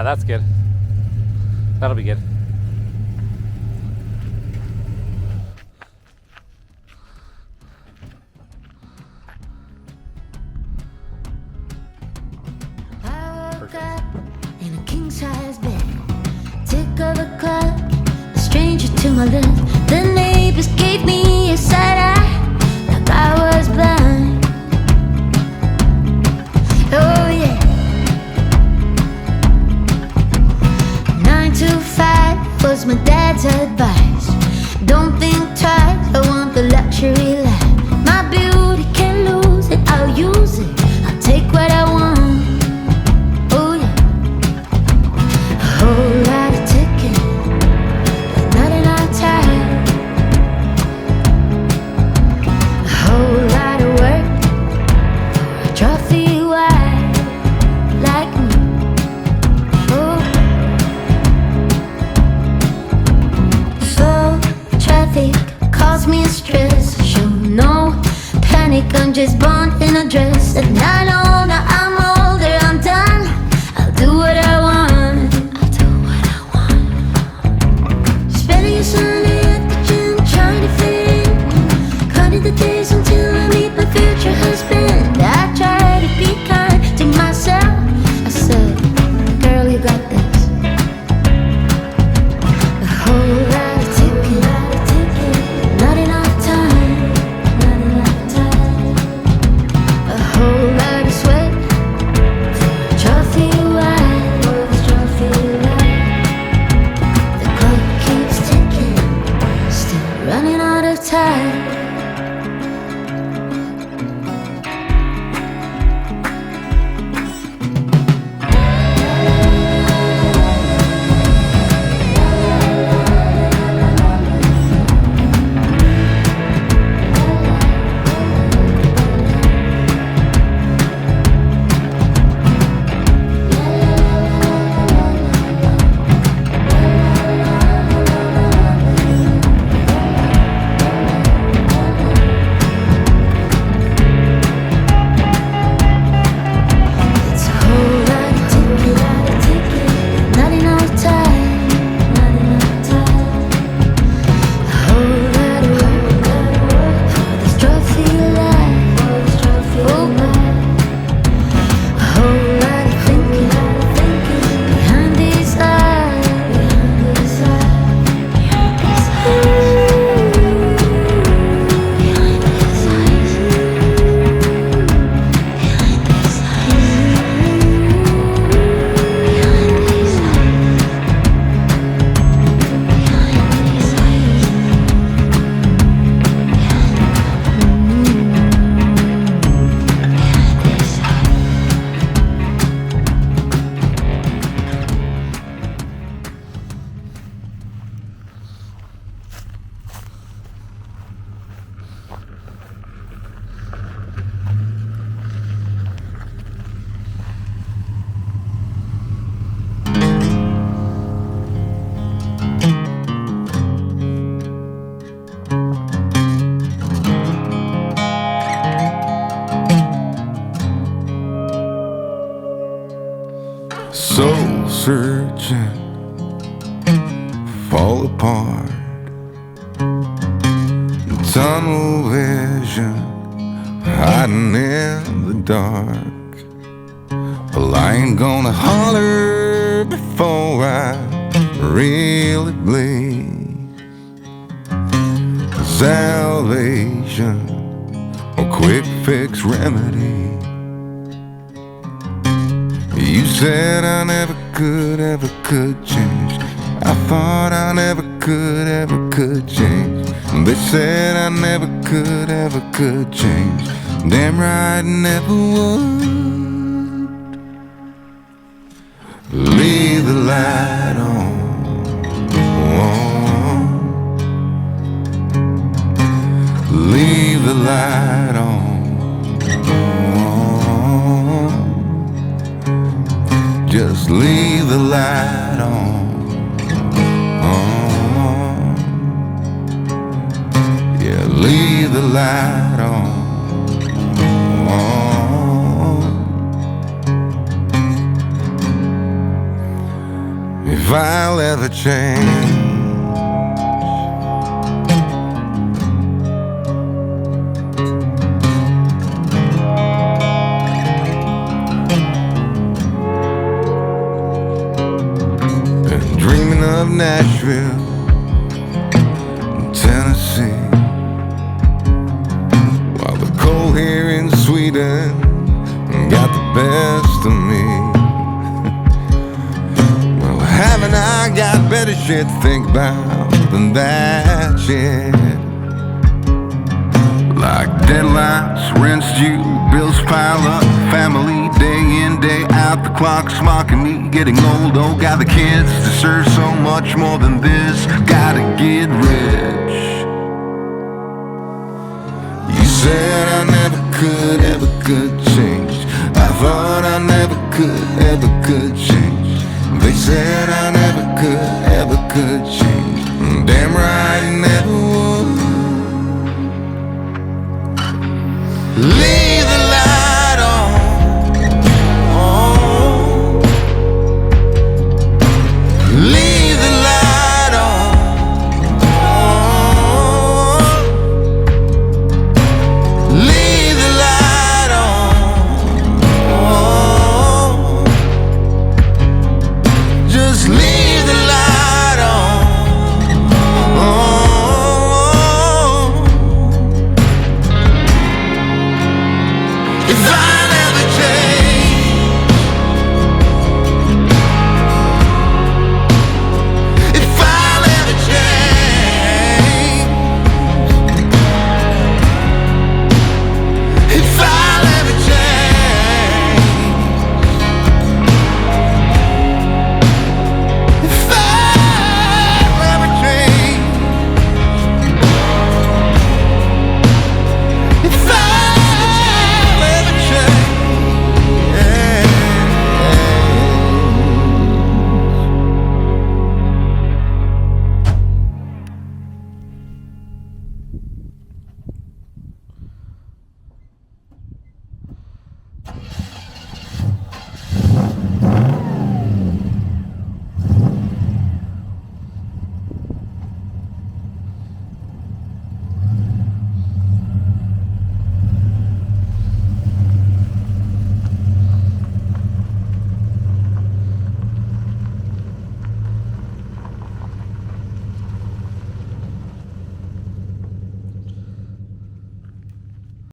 that's good. That'll be good. In a king-size bed, tick of a clock, a stranger to my left. The neighbors gave me a side eye, like I was blind. Oh yeah. 9 to 5 was my dad's advice. Don't think twice, I want the luxury life. My beauty can't lose it, I'll use it. I'll take what I want. Whole lot of ticking, but not enough time. A whole lot of work for a trophy wife like me. Oh, slow traffic caused me a stress. Show no panic, I'm just born in a dress. And I know now I'm older, I'm done. I'll do what I want. Sunday at the gym, trying to fit in. Counting the days until I meet my future husband. I try to be kind to myself. I said, girl, you got this. A whole lot of ticking, not enough time. A whole lot of sweat for a trophy wife. The clock keeps ticking, still running out of time. Soul searching, fall apart. Tunnel vision, hiding in the dark. Well, I ain't gonna holler before I really bleed. Salvation or quick fix remedy. You said I never could change. I thought I never could change. They said I never could change. Damn right, never would. Leave the light on. Leave the light on. Just leave the light on. Yeah, leave the light on. if I'll ever change. And dreaming of Nashville, Tennessee, while the cold here in Sweden got the best of me. Well, haven't I got better shit to think about than that shit? Like deadlines, rent's due, bills pile up, family day in, day out, the clock's mocking me, getting old, oh God, the kids deserve so much more than this, gotta get rich. You said I never could, ever could change. I thought I never could, ever could change. They said I never could, ever could change. Damn right I never would. Leave the light on. Oh. Leave the light on. Oh. Leave the light on. Oh. Just leave.